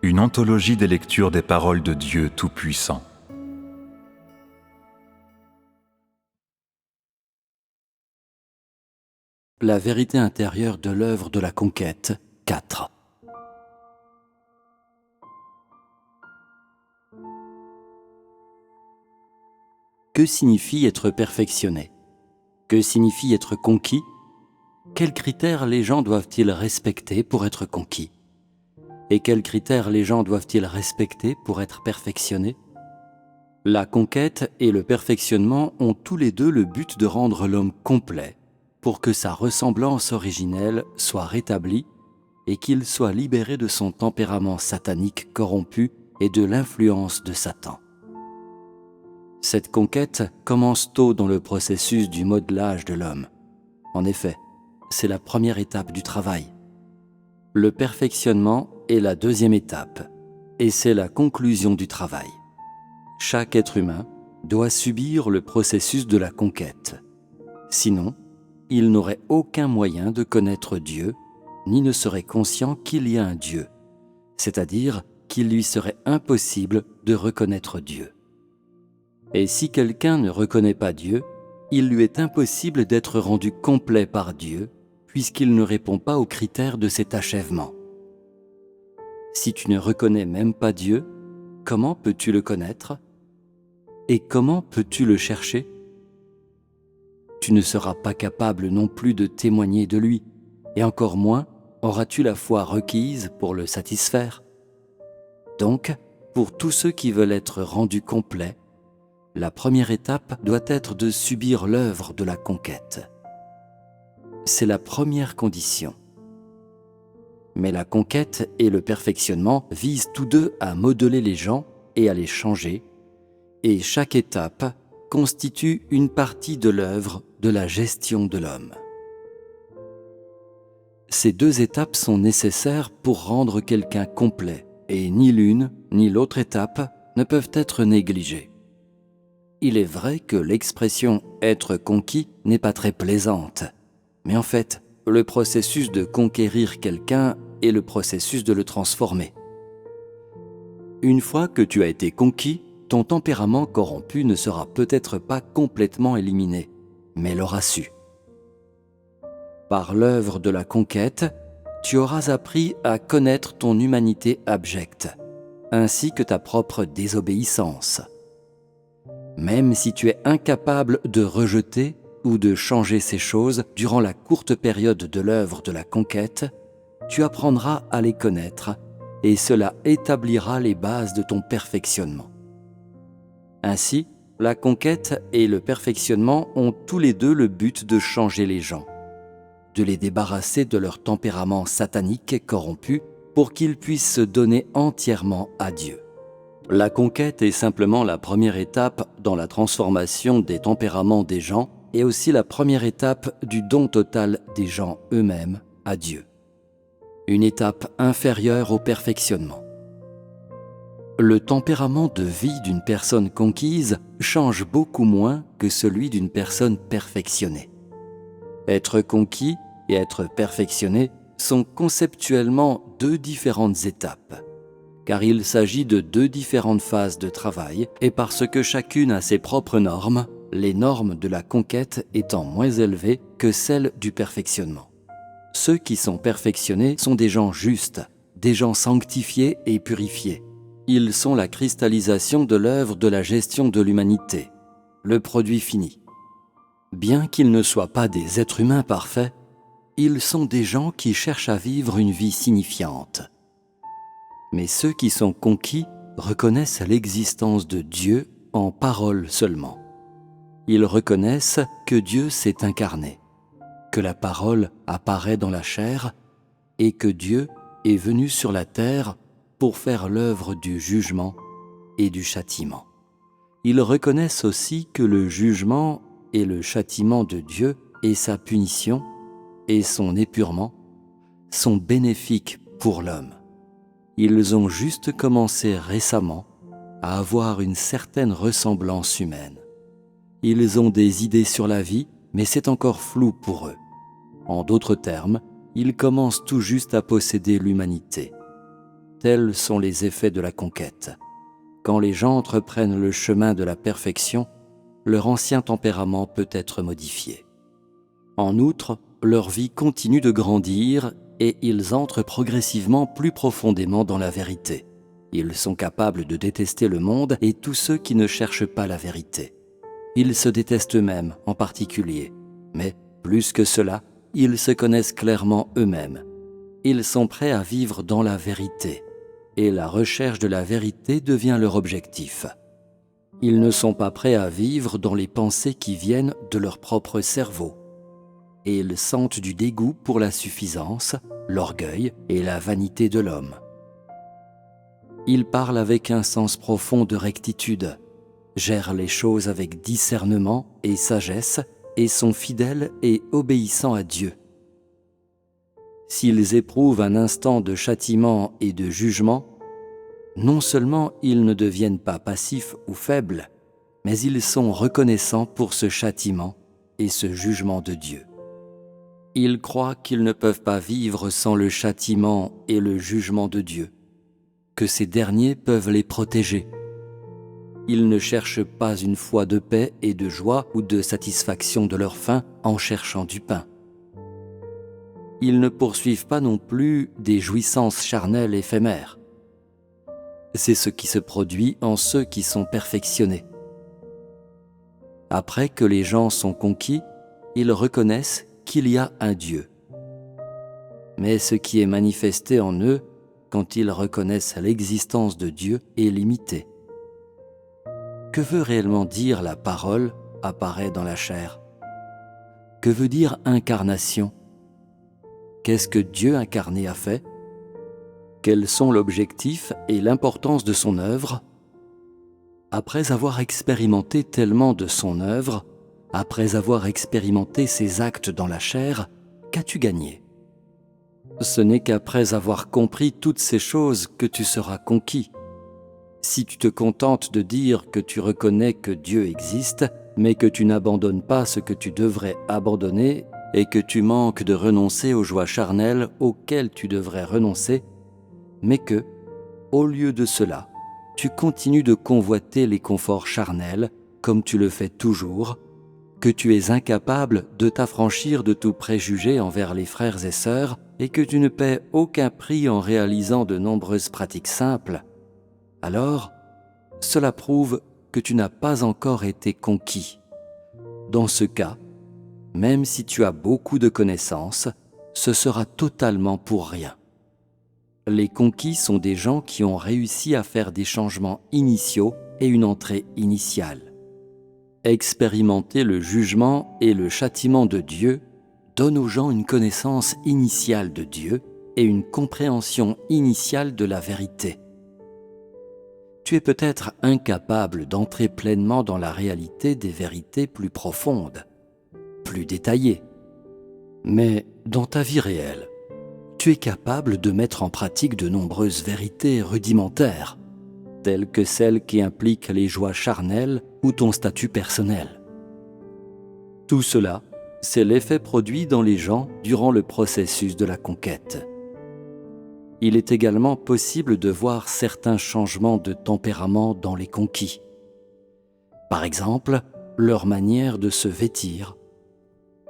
une anthologie des lectures des paroles de Dieu Tout-Puissant. La vérité intérieure de l'œuvre de la conquête, 4. Que signifie être perfectionné? Que signifie être conquis? Quels critères les gens doivent-ils respecter pour être conquis? Et quels critères les gens doivent-ils respecter pour être perfectionnés? La conquête et le perfectionnement ont tous les deux le but de rendre l'homme complet pour que sa ressemblance originelle soit rétablie et qu'il soit libéré de son tempérament satanique corrompu et de l'influence de Satan. Cette conquête commence tôt dans le processus du modelage de l'homme. En effet, c'est la première étape du travail. Le perfectionnement est la deuxième étape, et c'est la conclusion du travail. Chaque être humain doit subir le processus de la conquête. Sinon, il n'aurait aucun moyen de connaître Dieu, ni ne serait conscient qu'il y a un Dieu, c'est-à-dire qu'il lui serait impossible de reconnaître Dieu. Et si quelqu'un ne reconnaît pas Dieu, il lui est impossible d'être rendu complet par Dieu, puisqu'il ne répond pas aux critères de cet achèvement. Si tu ne reconnais même pas Dieu, comment peux-tu le connaître? Et comment peux-tu le chercher? Tu ne seras pas capable non plus de témoigner de lui, et encore moins auras-tu la foi requise pour le satisfaire. Donc, pour tous ceux qui veulent être rendus complets, la première étape doit être de subir l'œuvre de la conquête. C'est la première condition. Mais la conquête et le perfectionnement visent tous deux à modeler les gens et à les changer, et chaque étape constitue une partie de l'œuvre de la gestion de l'homme. Ces deux étapes sont nécessaires pour rendre quelqu'un complet, et ni l'une ni l'autre étape ne peuvent être négligées. Il est vrai que l'expression « être conquis » n'est pas très plaisante, mais en fait, le processus de conquérir quelqu'un est le processus de le transformer. Une fois que tu as été conquis, ton tempérament corrompu ne sera peut-être pas complètement éliminé, mais l'aura su. Par l'œuvre de la conquête, tu auras appris à connaître ton humanité abjecte, ainsi que ta propre désobéissance. Même si tu es incapable de rejeter ou de changer ces choses durant la courte période de l'œuvre de la conquête, tu apprendras à les connaître et cela établira les bases de ton perfectionnement. Ainsi, la conquête et le perfectionnement ont tous les deux le but de changer les gens, de les débarrasser de leur tempérament satanique et corrompu pour qu'ils puissent se donner entièrement à Dieu. La conquête est simplement la première étape dans la transformation des tempéraments des gens et aussi la première étape du don total des gens eux-mêmes à Dieu. Une étape inférieure au perfectionnement. Le tempérament de vie d'une personne conquise change beaucoup moins que celui d'une personne perfectionnée. Être conquis et être perfectionné sont conceptuellement deux différentes étapes, car il s'agit de deux différentes phases de travail et parce que chacune a ses propres normes, les normes de la conquête étant moins élevées que celles du perfectionnement. Ceux qui sont perfectionnés sont des gens justes, des gens sanctifiés et purifiés. Ils sont la cristallisation de l'œuvre de la gestion de l'humanité, le produit fini. Bien qu'ils ne soient pas des êtres humains parfaits, ils sont des gens qui cherchent à vivre une vie signifiante. Mais ceux qui sont conquis reconnaissent l'existence de Dieu en parole seulement. Ils reconnaissent que Dieu s'est incarné, que la parole apparaît dans la chair et que Dieu est venu sur la terre pour faire l'œuvre du jugement et du châtiment. Ils reconnaissent aussi que le jugement et le châtiment de Dieu et sa punition et son épurement sont bénéfiques pour l'homme. Ils ont juste commencé récemment à avoir une certaine ressemblance humaine. Ils ont des idées sur la vie, mais c'est encore flou pour eux. En d'autres termes, ils commencent tout juste à posséder l'humanité. Tels sont les effets de la conquête. Quand les gens entreprennent le chemin de la perfection, leur ancien tempérament peut être modifié. En outre, leur vie continue de grandir et ils entrent progressivement plus profondément dans la vérité. Ils sont capables de détester le monde et tous ceux qui ne cherchent pas la vérité. Ils se détestent eux-mêmes en particulier, mais plus que cela, ils se connaissent clairement eux-mêmes. Ils sont prêts à vivre dans la vérité, et la recherche de la vérité devient leur objectif. Ils ne sont pas prêts à vivre dans les pensées qui viennent de leur propre cerveau, et ils sentent du dégoût pour la suffisance, l'orgueil et la vanité de l'homme. Ils parlent avec un sens profond de rectitude, gèrent les choses avec discernement et sagesse et sont fidèles et obéissants à Dieu. S'ils éprouvent un instant de châtiment et de jugement, non seulement ils ne deviennent pas passifs ou faibles, mais ils sont reconnaissants pour ce châtiment et ce jugement de Dieu. Ils croient qu'ils ne peuvent pas vivre sans le châtiment et le jugement de Dieu, que ces derniers peuvent les protéger. Ils ne cherchent pas une foi de paix et de joie ou de satisfaction de leur faim en cherchant du pain. Ils ne poursuivent pas non plus des jouissances charnelles éphémères. C'est ce qui se produit en ceux qui sont perfectionnés. Après que les gens sont conquis, ils reconnaissent qu'il y a un Dieu. Mais ce qui est manifesté en eux, quand ils reconnaissent l'existence de Dieu, est limité. Que veut réellement dire la parole apparaît dans la chair? Que veut dire incarnation? Qu'est-ce que Dieu incarné a fait? Quels sont l'objectif et l'importance de son œuvre? Après avoir expérimenté tellement de son œuvre, après avoir expérimenté ses actes dans la chair, qu'as-tu gagné? Ce n'est qu'après avoir compris toutes ces choses que tu seras conquis. Si tu te contentes de dire que tu reconnais que Dieu existe, mais que tu n'abandonnes pas ce que tu devrais abandonner et que tu manques de renoncer aux joies charnelles auxquelles tu devrais renoncer, mais que, au lieu de cela, tu continues de convoiter les conforts charnels comme tu le fais toujours, que tu es incapable de t'affranchir de tout préjugé envers les frères et sœurs et que tu ne paies aucun prix en réalisant de nombreuses pratiques simples, alors cela prouve que tu n'as pas encore été conquis. Dans ce cas, même si tu as beaucoup de connaissances, ce sera totalement pour rien. Les conquis sont des gens qui ont réussi à faire des changements initiaux et une entrée initiale. Expérimenter le jugement et le châtiment de Dieu donne aux gens une connaissance initiale de Dieu et une compréhension initiale de la vérité. Tu es peut-être incapable d'entrer pleinement dans la réalité des vérités plus profondes, plus détaillées. Mais dans ta vie réelle, tu es capable de mettre en pratique de nombreuses vérités rudimentaires, telles que celles qui impliquent les joies charnelles ou ton statut personnel. Tout cela, c'est l'effet produit dans les gens durant le processus de la conquête. Il est également possible de voir certains changements de tempérament dans les conquis. Par exemple, leur manière de se vêtir,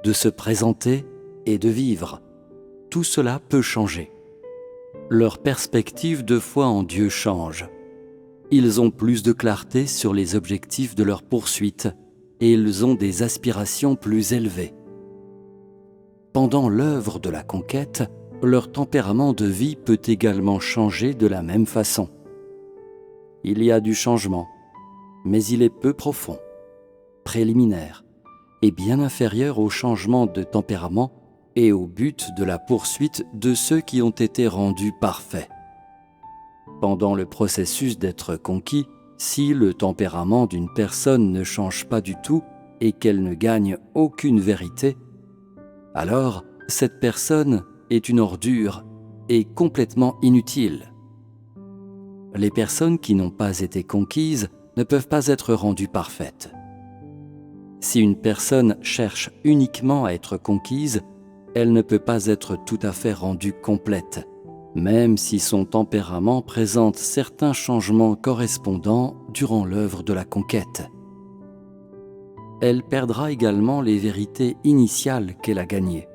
de se présenter et de vivre. Tout cela peut changer. Leur perspective de foi en Dieu change. Ils ont plus de clarté sur les objectifs de leur poursuite et ils ont des aspirations plus élevées. Pendant l'œuvre de la conquête, leur tempérament de vie peut également changer de la même façon. Il y a du changement, mais il est peu profond, préliminaire et bien inférieur au changement de tempérament et au but de la poursuite de ceux qui ont été rendus parfaits. Pendant le processus d'être conquis, si le tempérament d'une personne ne change pas du tout et qu'elle ne gagne aucune vérité, alors cette personne est une ordure et complètement inutile. Les personnes qui n'ont pas été conquises ne peuvent pas être rendues parfaites. Si une personne cherche uniquement à être conquise, elle ne peut pas être tout à fait rendue complète. même si son tempérament présente certains changements correspondants durant l'œuvre de la conquête. Elle perdra également les vérités initiales qu'elle a gagnées.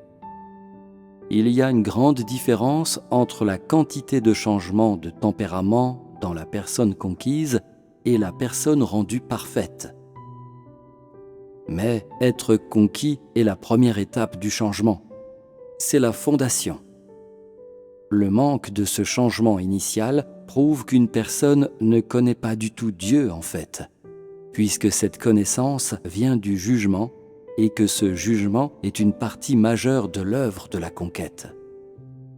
Il y a une grande différence entre la quantité de changement de tempérament dans la personne conquise et la personne rendue parfaite. Mais être conquis est la première étape du changement. C'est la fondation. Le manque de ce changement initial prouve qu'une personne ne connaît pas du tout Dieu en fait, puisque cette connaissance vient du jugement et que ce jugement est une partie majeure de l'œuvre de la conquête.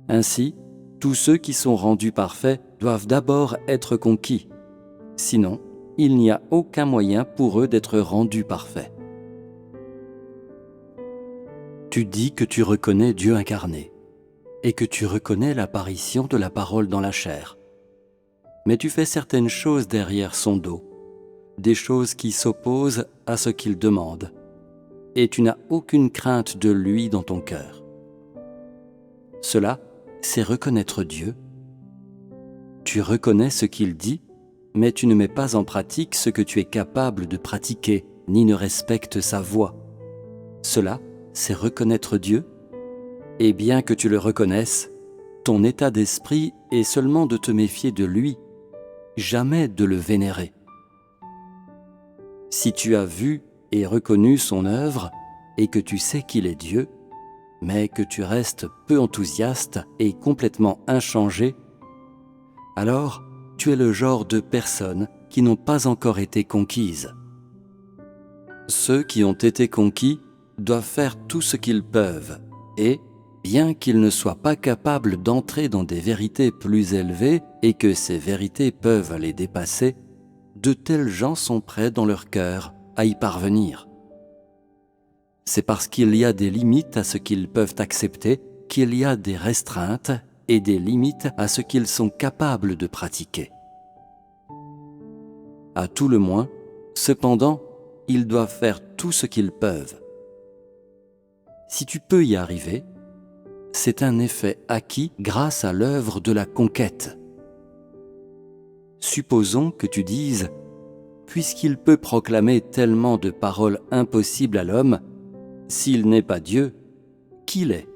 Ainsi, tous ceux qui sont rendus parfaits doivent d'abord être conquis. Sinon, il n'y a aucun moyen pour eux d'être rendus parfaits. Tu dis que tu reconnais Dieu incarné et que tu reconnais l'apparition de la parole dans la chair. Mais tu fais certaines choses derrière son dos, des choses qui s'opposent à ce qu'il demande, et tu n'as aucune crainte de lui dans ton cœur. Cela, c'est reconnaître Dieu. Tu reconnais ce qu'il dit, mais tu ne mets pas en pratique ce que tu es capable de pratiquer, ni ne respectes sa voix. Cela, c'est reconnaître Dieu. Et bien que tu le reconnaisses, ton état d'esprit est seulement de te méfier de lui, jamais de le vénérer. Si tu as vu et reconnu son œuvre et que tu sais qu'il est Dieu, mais que tu restes peu enthousiaste et complètement inchangé, alors tu es le genre de personnes qui n'ont pas encore été conquises. Ceux qui ont été conquis doivent faire tout ce qu'ils peuvent et, bien qu'ils ne soient pas capables d'entrer dans des vérités plus élevées et que ces vérités peuvent les dépasser, de tels gens sont prêts dans leur cœur à y parvenir. C'est parce qu'il y a des limites à ce qu'ils peuvent accepter qu'il y a des restreintes et des limites à ce qu'ils sont capables de pratiquer. À tout le moins, cependant, ils doivent faire tout ce qu'ils peuvent. Si tu peux y arriver, c'est un effet acquis grâce à l'œuvre de la conquête. Supposons que tu dises « Puisqu'il peut proclamer tellement de paroles impossibles à l'homme, s'il n'est pas Dieu, qui l'est ?»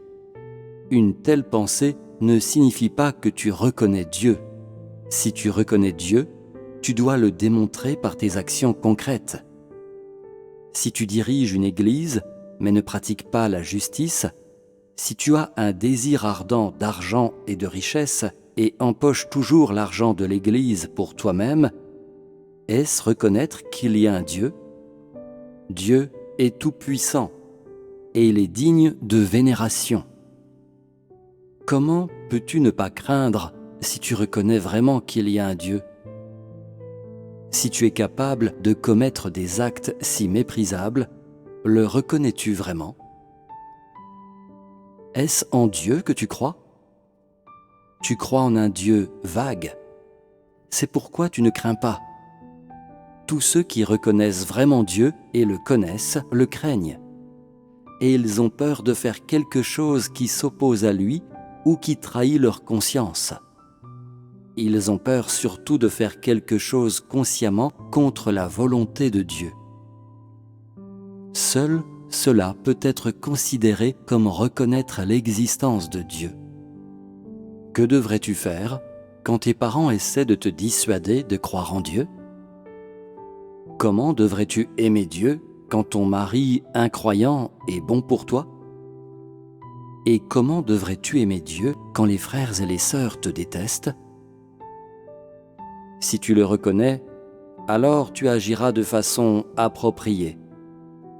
Une telle pensée ne signifie pas que tu reconnais Dieu. Si tu reconnais Dieu, tu dois le démontrer par tes actions concrètes. Si tu diriges une église, mais ne pratiques pas la justice, si tu as un désir ardent d'argent et de richesse et empoches toujours l'argent de l'église pour toi-même, est-ce reconnaître qu'il y a un Dieu ? Dieu est tout-puissant et il est digne de vénération. Comment peux-tu ne pas craindre si tu reconnais vraiment qu'il y a un Dieu ? Si tu es capable de commettre des actes si méprisables, le reconnais-tu vraiment ? Est-ce en Dieu que tu crois ? Tu crois en un Dieu vague. C'est pourquoi tu ne crains pas. Tous ceux qui reconnaissent vraiment Dieu et le connaissent, le craignent. Et ils ont peur de faire quelque chose qui s'oppose à lui ou qui trahit leur conscience. Ils ont peur surtout de faire quelque chose consciemment contre la volonté de Dieu. Seul cela peut être considéré comme reconnaître l'existence de Dieu. Que devrais-tu faire quand tes parents essaient de te dissuader de croire en Dieu ? Comment devrais-tu aimer Dieu quand ton mari incroyant est bon pour toi ? Et comment devrais-tu aimer Dieu quand les frères et les sœurs te détestent ? Si tu le reconnais, alors tu agiras de façon appropriée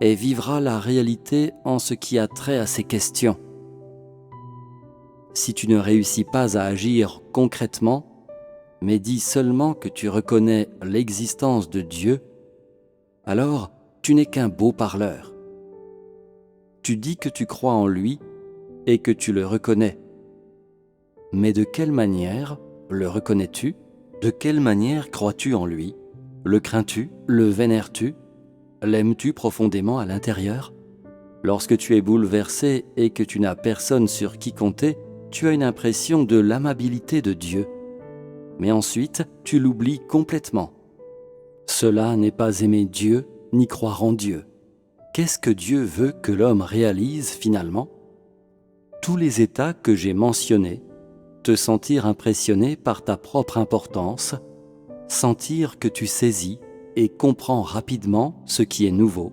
et vivras la réalité en ce qui a trait à ces questions. Si tu ne réussis pas à agir concrètement, mais dis seulement que tu reconnais l'existence de Dieu, alors tu n'es qu'un beau parleur. Tu dis que tu crois en lui et que tu le reconnais. Mais de quelle manière le reconnais-tu ? De quelle manière crois-tu en lui ? Le crains-tu ? Le vénères-tu ? L'aimes-tu profondément à l'intérieur ? Lorsque tu es bouleversé et que tu n'as personne sur qui compter, tu as une impression de l'amabilité de Dieu, mais ensuite tu l'oublies complètement. Cela n'est pas aimer Dieu ni croire en Dieu. Qu'est-ce que Dieu veut que l'homme réalise finalement? Tous les états que j'ai mentionnés, te sentir impressionné par ta propre importance, sentir que tu saisis et comprends rapidement ce qui est nouveau,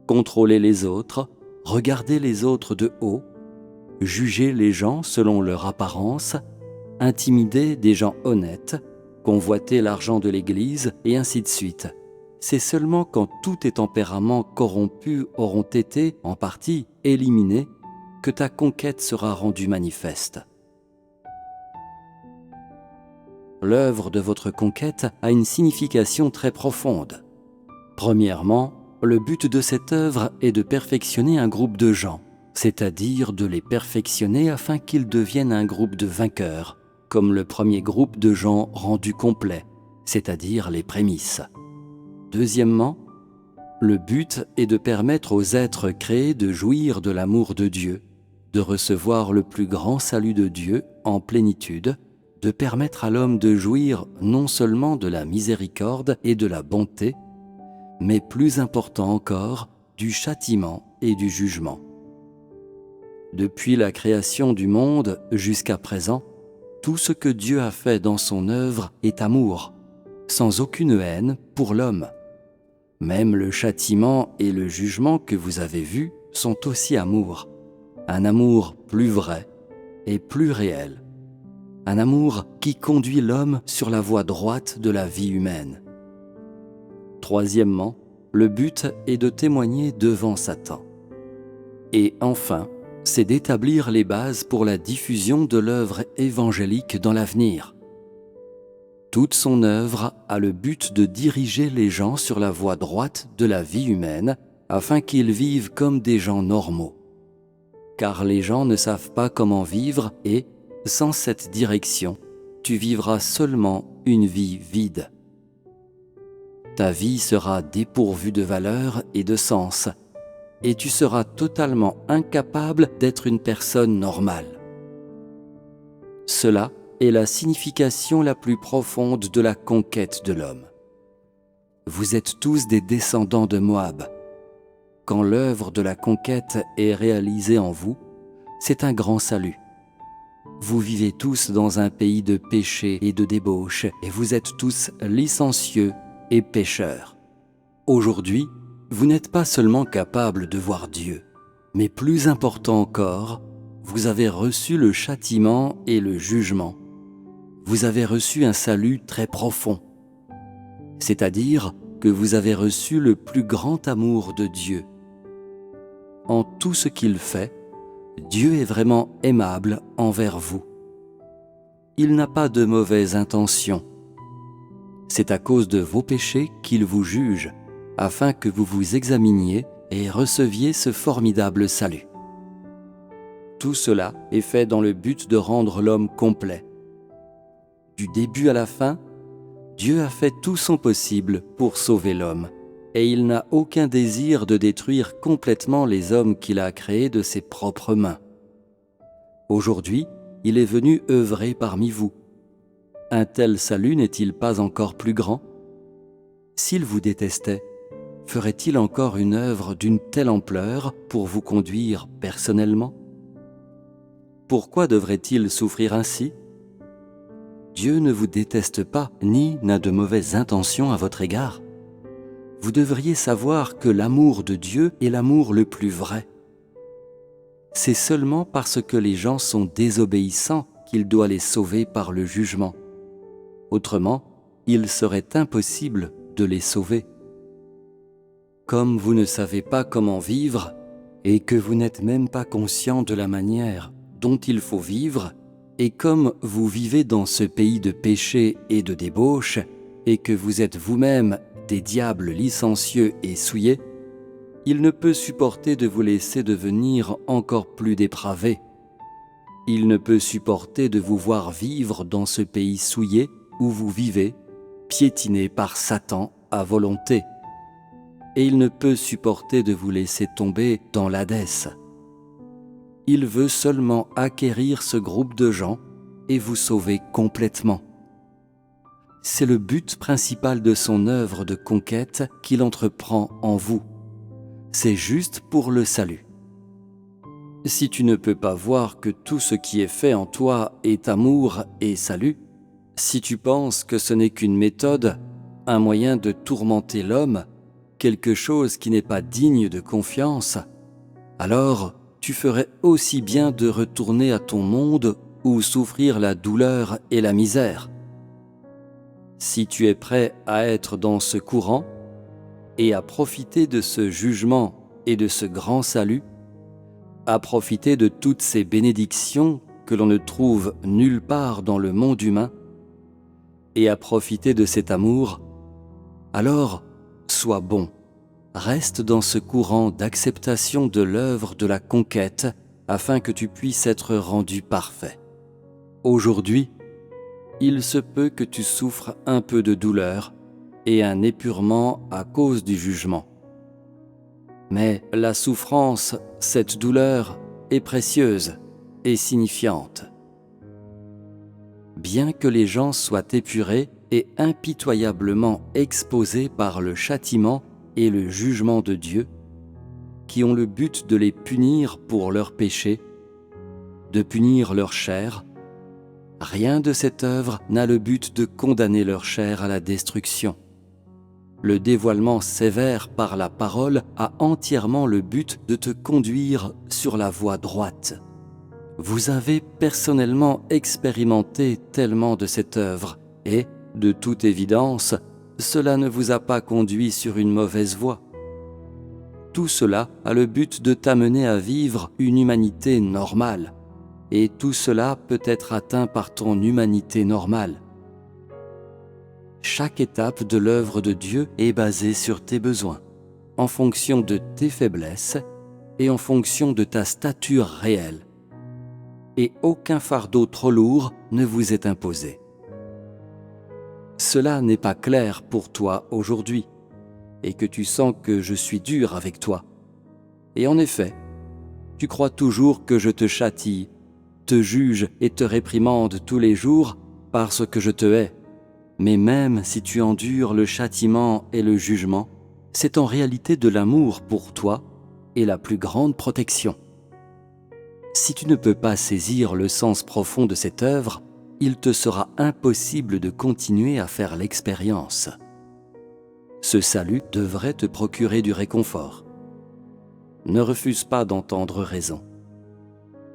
contrôler les autres, regarder les autres de haut, juger les gens selon leur apparence, intimider des gens honnêtes, convoiter l'argent de l'Église et ainsi de suite. C'est seulement quand tous tes tempéraments corrompus auront été, en partie, éliminés, que ta conquête sera rendue manifeste. L'œuvre de votre conquête a une signification très profonde. Premièrement, le but de cette œuvre est de perfectionner un groupe de gens, c'est-à-dire de les perfectionner afin qu'ils deviennent un groupe de vainqueurs, comme le premier groupe de gens rendus complets, c'est-à-dire les prémices. Deuxièmement, le but est de permettre aux êtres créés de jouir de l'amour de Dieu, de recevoir le plus grand salut de Dieu en plénitude, de permettre à l'homme de jouir non seulement de la miséricorde et de la bonté, mais plus important encore, du châtiment et du jugement. Depuis la création du monde jusqu'à présent, tout ce que Dieu a fait dans son œuvre est amour, sans aucune haine pour l'homme. Même le châtiment et le jugement que vous avez vus sont aussi amour, un amour plus vrai et plus réel, un amour qui conduit l'homme sur la voie droite de la vie humaine. Troisièmement, le but est de témoigner devant Satan. Et enfin, c'est d'établir les bases pour la diffusion de l'œuvre évangélique dans l'avenir. Toute son œuvre a le but de diriger les gens sur la voie droite de la vie humaine afin qu'ils vivent comme des gens normaux. Car les gens ne savent pas comment vivre et, sans cette direction, tu vivras seulement une vie vide. Ta vie sera dépourvue de valeur et de sens, et tu seras totalement incapable d'être une personne normale. Cela est la signification la plus profonde de la conquête de l'homme. Vous êtes tous des descendants de Moab. Quand l'œuvre de la conquête est réalisée en vous, c'est un grand salut. Vous vivez tous dans un pays de péché et de débauche, et vous êtes tous licencieux et pécheurs. Aujourd'hui, vous n'êtes pas seulement capable de voir Dieu, mais plus important encore, vous avez reçu le châtiment et le jugement. Vous avez reçu un salut très profond, c'est-à-dire que vous avez reçu le plus grand amour de Dieu. En tout ce qu'il fait, Dieu est vraiment aimable envers vous. Il n'a pas de mauvaises intentions. C'est à cause de vos péchés qu'il vous juge, afin que vous vous examiniez et receviez ce formidable salut. Tout cela est fait dans le but de rendre l'homme complet. Du début à la fin, Dieu a fait tout son possible pour sauver l'homme, et il n'a aucun désir de détruire complètement les hommes qu'il a créés de ses propres mains. Aujourd'hui, il est venu œuvrer parmi vous. Un tel salut n'est-il pas encore plus grand? S'il vous détestait, ferait-il encore une œuvre d'une telle ampleur pour vous conduire personnellement? Pourquoi devrait-il souffrir ainsi? Dieu ne vous déteste pas, ni n'a de mauvaises intentions à votre égard. Vous devriez savoir que l'amour de Dieu est l'amour le plus vrai. C'est seulement parce que les gens sont désobéissants qu'il doit les sauver par le jugement. Autrement, il serait impossible de les sauver. Comme vous ne savez pas comment vivre et que vous n'êtes même pas conscient de la manière dont il faut vivre, et comme vous vivez dans ce pays de péché et de débauche, et que vous êtes vous-même des diables licencieux et souillés, il ne peut supporter de vous laisser devenir encore plus dépravés. Il ne peut supporter de vous voir vivre dans ce pays souillé où vous vivez, piétiné par Satan à volonté. Et il ne peut supporter de vous laisser tomber dans l'Hadès. il veut seulement acquérir ce groupe de gens et vous sauver complètement. C'est le but principal de son œuvre de conquête qu'il entreprend en vous. C'est juste pour le salut. Si tu ne peux pas voir que tout ce qui est fait en toi est amour et salut, si tu penses que ce n'est qu'une méthode, un moyen de tourmenter l'homme, quelque chose qui n'est pas digne de confiance, alors tu ferais aussi bien de retourner à ton monde où souffrir la douleur et la misère. Si tu es prêt à être dans ce courant et à profiter de ce jugement et de ce grand salut, à profiter de toutes ces bénédictions que l'on ne trouve nulle part dans le monde humain, et à profiter de cet amour, alors sois bon, reste dans ce courant d'acceptation de l'œuvre de la conquête afin que tu puisses être rendu parfait. Aujourd'hui, il se peut que tu souffres un peu de douleur et un épurement à cause du jugement. Mais la souffrance, cette douleur, est précieuse et signifiante. Bien que les gens soient épurés et impitoyablement exposés par le châtiment et le jugement de Dieu, qui ont le but de les punir pour leurs péchés, de punir leur chair, rien de cette œuvre n'a le but de condamner leur chair à la destruction. Le dévoilement sévère par la parole a entièrement le but de te conduire sur la voie droite. Vous avez personnellement expérimenté tellement de cette œuvre et, de toute évidence, cela ne vous a pas conduit sur une mauvaise voie. Tout cela a le but de t'amener à vivre une humanité normale, et tout cela peut être atteint par ton humanité normale. Chaque étape de l'œuvre de Dieu est basée sur tes besoins, en fonction de tes faiblesses et en fonction de ta stature réelle. Et aucun fardeau trop lourd ne vous est imposé. Cela n'est pas clair pour toi aujourd'hui, et que tu sens que je suis dur avec toi. Et en effet, tu crois toujours que je te châtie, te juge et te réprimande tous les jours parce que je te hais. Mais même si tu endures le châtiment et le jugement, c'est en réalité de l'amour pour toi et la plus grande protection. Si tu ne peux pas saisir le sens profond de cette œuvre, il te sera impossible de continuer à faire l'expérience. Ce salut devrait te procurer du réconfort. Ne refuse pas d'entendre raison.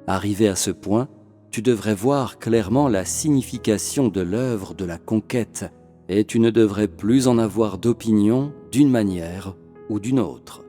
Arrivé à ce point, tu devrais voir clairement la signification de l'œuvre de la conquête et tu ne devrais plus en avoir d'opinion d'une manière ou d'une autre.